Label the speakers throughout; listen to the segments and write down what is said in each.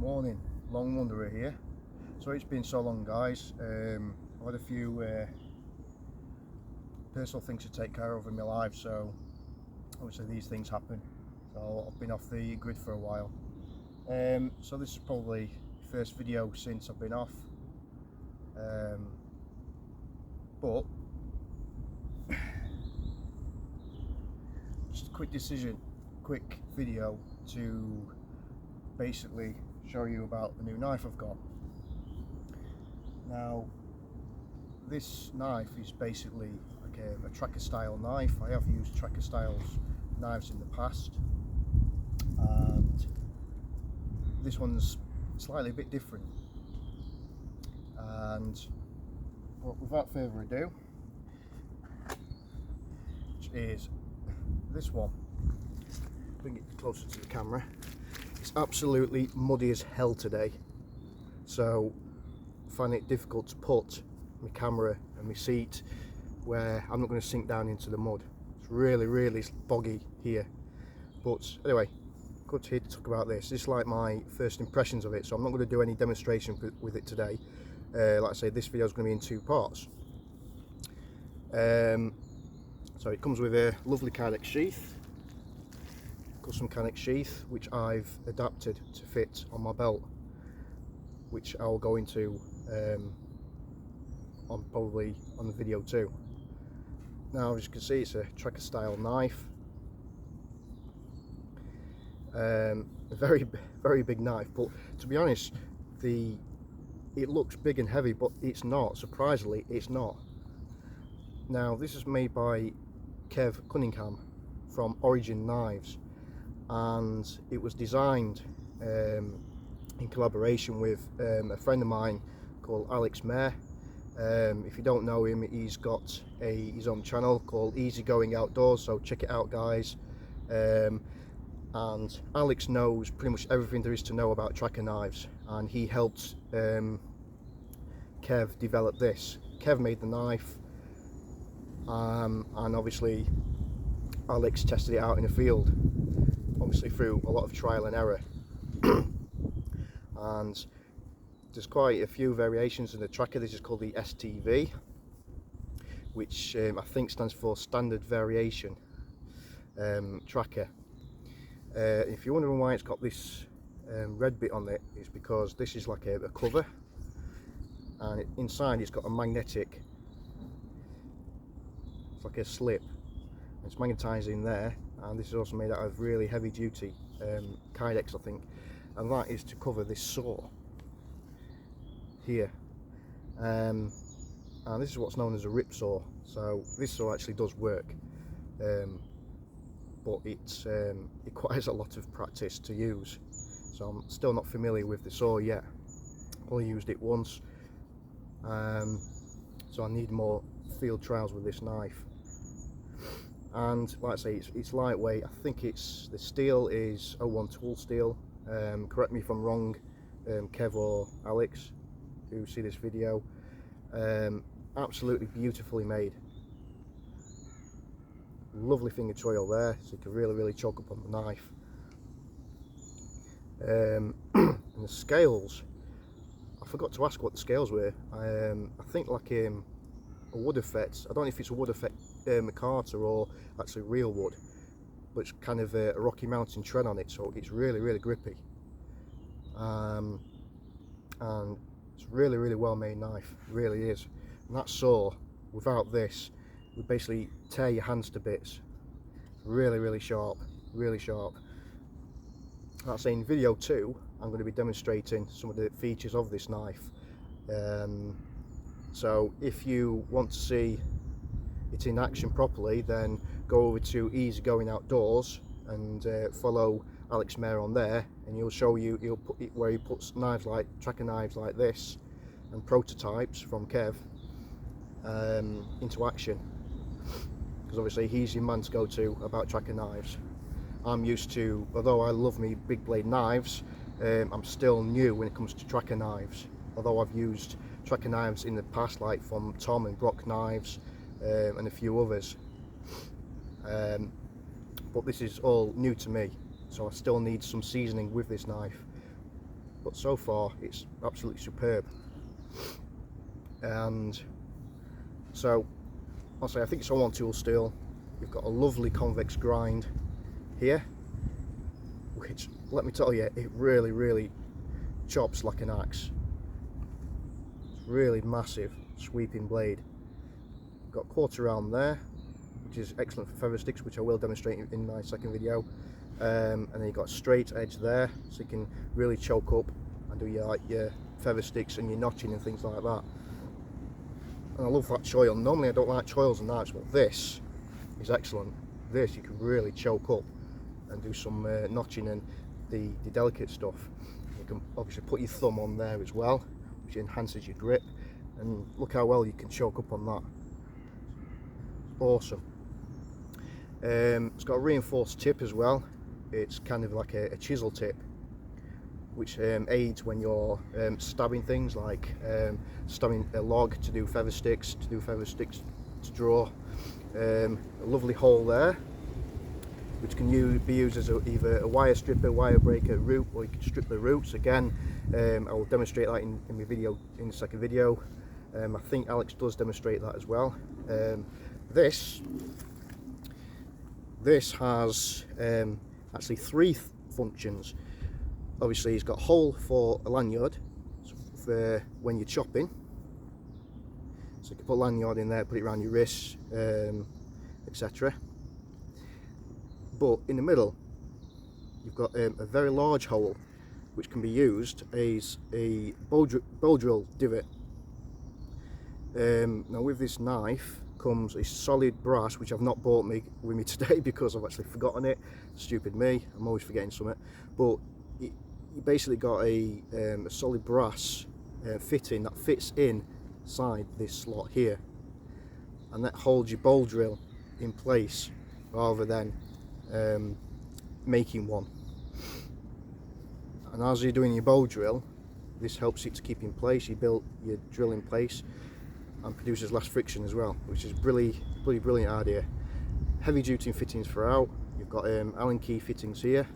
Speaker 1: Morning, Long Wanderer here. So it's been so long, guys. I've had a few personal things to take care of in my life, so obviously these things happen. So I've been off the grid for a while. So this is probably the first video since I've been off. But just a quick video to basically show you about the new knife I've got. Now, this knife is basically like a tracker style knife. I have used tracker styles knives in the past, and this one's slightly a bit different. And without further ado, which is this one. Bring it closer to the camera. It's absolutely muddy as hell today, so I find it difficult to put my camera and my seat where I'm not going to sink down into the mud. It's really boggy here. But anyway, good here to talk about this. This is like my first impressions of it, so I'm not going to do any demonstration with it today. Like I say, this video is going to be in two parts. So it comes with a lovely Kydex sheath, custom Kydex sheath, which I've adapted to fit on my belt, which I'll go into probably on the video too. Now, as you can see, it's a tracker style knife. A very big knife, but to be honest, it looks big and heavy, but it's not. Surprisingly, it's not. Now, this is made by Kev Cunningham from Origin Knives, and it was designed in collaboration with a friend of mine called Alex Mayer. If you don't know him, he's got his own channel called Easy Going Outdoors, so check it out, guys. And Alex knows pretty much everything there is to know about tracker knives, and he helped Kev develop this. Kev made the knife, and obviously Alex tested it out in the field, obviously through a lot of trial and error. And there's quite a few variations in the tracker. This is called the STV, which I think stands for Standard Variation Tracker. If you're wondering why it's got this red bit on it, it's because this is like a cover, and inside it's got a magnetic, it's like a slip, it's magnetized in there, and this is also made out of really heavy duty Kydex, I think, and that is to cover this saw here. And this is what's known as a rip saw. So this saw actually does work, but it requires a lot of practice to use, so I'm still not familiar with the saw yet. Only used it once, so I need more field trials with this knife. And like I say, it's lightweight. I think the steel is 01 tool steel. Correct me if I'm wrong, Kev or Alex, who see this video. Absolutely beautifully made. Lovely finger choil there, so you can really choke up on the knife. And the scales, I forgot to ask what the scales were. I think like a wood effect. I don't know if it's a wood effect micarta or actually real wood, but it's kind of a Rocky Mountain tread on it, so it's really grippy. And it's really well made knife, it really is. And that saw, without this, would basically tear your hands to bits. Really sharp, really sharp. That's in video 2. I'm going to be demonstrating some of the features of this knife. So if you want to see it in action properly, then go over to Easy Going Outdoors and follow Alex Mayer on there, and he'll put it where he puts knives like tracker knives like this and prototypes from Kev into action, because obviously he's your man to go to about tracker knives. I'm used to, although I love me big blade knives, I'm still new when it comes to tracker knives, although I've used tracker knives in the past, like from Tom and Brock Knives and a few others, but this is all new to me, so I still need some seasoning with this knife. but so far it's absolutely superb. And so I'll say I think it's all on tool steel. You've got a lovely convex grind here, which, let me tell you, it really chops like an axe. It's really massive sweeping blade. Got quarter round there, which is excellent for feather sticks, which I will demonstrate in my second video. And then you've got a straight edge there, so you can really choke up and do your feather sticks and your notching and things like that. And I love that choil. Normally I don't like choils and knives, but this is excellent. This you can really choke up and do some notching and the delicate stuff. You can obviously put your thumb on there as well, which enhances your grip, and look how well you can choke up on that. Awesome. It's got a reinforced tip as well. It's kind of like a chisel tip, which aids when you're stabbing things, like stabbing a log to do feather sticks, to draw. A lovely hole there, which can be used as either a wire stripper, wire breaker, root, or you can strip the roots. Again, I will demonstrate that in my video, in the second video. I think Alex does demonstrate that as well. This has actually three functions. Obviously, it's got a hole for a lanyard for when you're chopping, so you can put a lanyard in there, put it around your wrists, etc. But in the middle you've got a very large hole which can be used as a bow drill divot. Now with this knife comes a solid brass, which I've not brought with me today because I've actually forgotten it. Stupid me, I'm always forgetting something. But you basically got a solid brass fitting that fits inside this slot here, and that holds your bowl drill in place rather than making one. And as you're doing your bow drill, this helps it to keep in place. You build your drill in place and produces less friction as well, which is bloody brilliant idea. Heavy duty fittings throughout. You've got Allen key fittings here,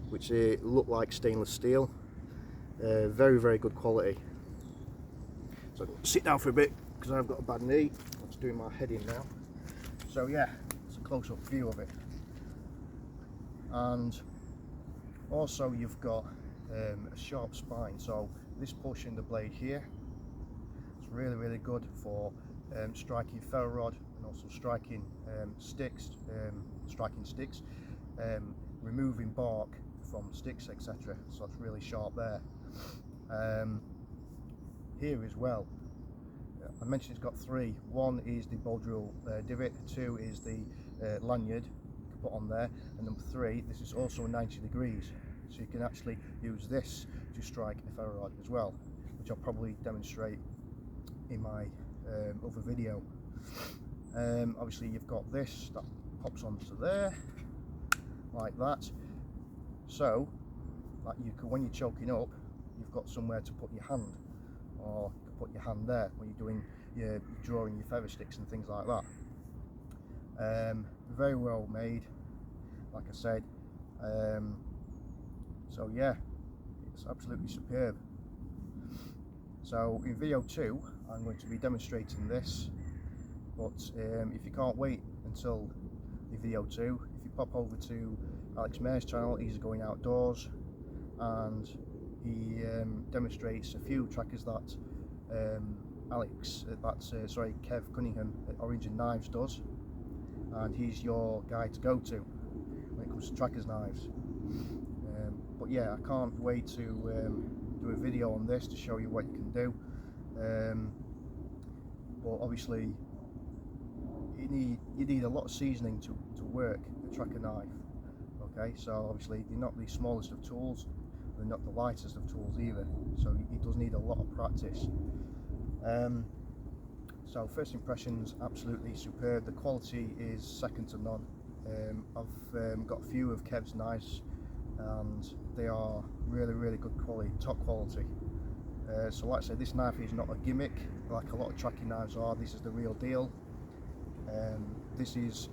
Speaker 1: which look like stainless steel. Very good quality. So sit down for a bit because I've got a bad knee. I'm just doing my head in now. So yeah, it's a close-up view of it. And also you've got a sharp spine. So this portion of the blade here, it's really good for striking ferro rod and also striking sticks, removing bark from sticks, etc. So it's really sharp there. Here as well, I mentioned it's got three. One is the bowl drill divot, two is the lanyard you can put on there, and number three, this is also 90 degrees, so you can actually use this to strike a ferro rod as well, which I'll probably demonstrate in my other video. Obviously you've got this that pops onto there like that, so that you can, when you're choking up, you've got somewhere to put your hand, or you can put your hand there when you're doing your drawing your feather sticks and things like that. Very well made, like I said. So yeah, it's absolutely superb. So in video 2 I'm going to be demonstrating this, but if you can't wait until the video 2, if you pop over to Alex Mayer's channel, he's going outdoors, and he demonstrates a few trackers that Kev Cunningham at Origin Knives does, and he's your guy to go to when it comes to trackers knives. But yeah, I can't wait to do a video on this to show you what you can do. But obviously you need a lot of seasoning to work a tracker knife. Okay, so obviously they're not the smallest of tools, they're not the lightest of tools either, so it does need a lot of practice. So first impressions, absolutely superb. The quality is second to none. I've got a few of Kev's knives and they are really good quality, top quality. So like I said, this knife is not a gimmick like a lot of tracking knives are. This is the real deal. This is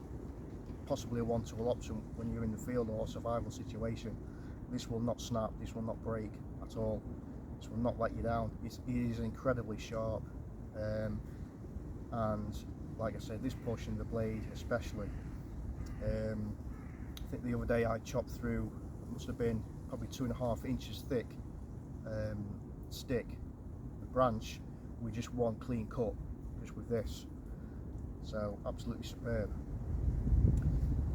Speaker 1: possibly a one-tool option when you're in the field or survival situation. This will not snap, this will not break. at all. This will not let you down. It is incredibly sharp, and like I said, this portion of the blade especially, I think the other day I chopped through, it must have been probably 2.5 inches thick stick, the branch, with just one clean cut, just with this. So absolutely superb.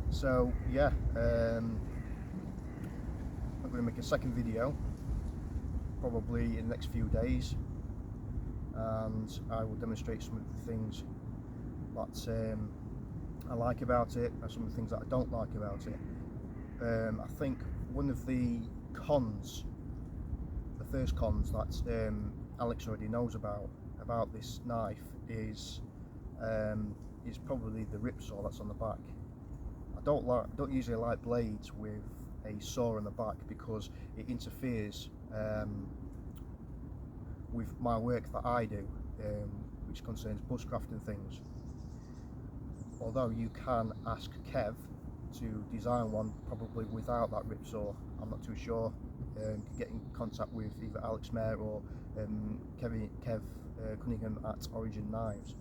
Speaker 1: So yeah, I'm going to make a second video probably in the next few days, and I will demonstrate some of the things that I like about it and some of the things that I don't like about it. I think one of the cons, the first cons that Alex already knows about this knife is probably the rip saw that's on the back. I don't usually like blades with a saw on the back because it interferes with my work that I do, which concerns bushcraft and things. Although you can ask Kev to design one probably without that rip saw, I'm not too sure. Get in contact with either Alex Mayer or Kev Cunningham at Origin Knives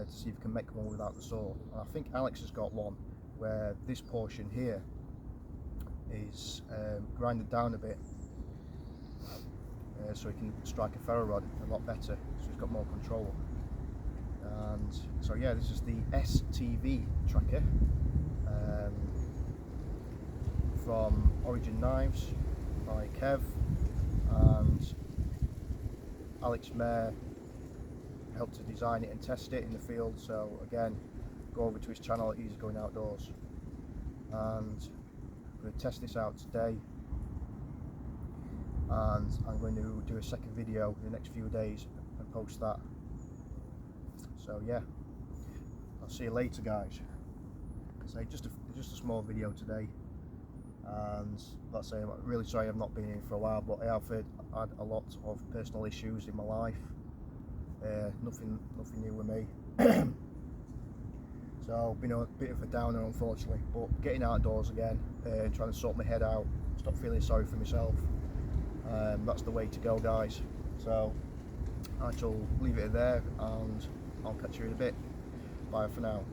Speaker 1: to see if you can make one without the saw. And I think Alex has got one where this portion here is grinded down a bit, so he can strike a ferro rod a lot better, so he's got more control. And so yeah, this is the STV tracker from Origin Knives by Kev, and Alex Mayer helped to design it and test it in the field. So again, go over to his channel at Easy Going Outdoors, and I'm going to test this out today, and I'm going to do a second video in the next few days and post that. So yeah, I'll see you later, guys. So just a small video today, and let's say I'm really sorry I've not been in for a while, but I have had a lot of personal issues in my life. Nothing new with me. So been a bit of a downer, unfortunately, but getting outdoors again and trying to sort my head out, stop feeling sorry for myself, that's the way to go, guys. So I shall leave it there, and I'll catch you in a bit. Bye for now.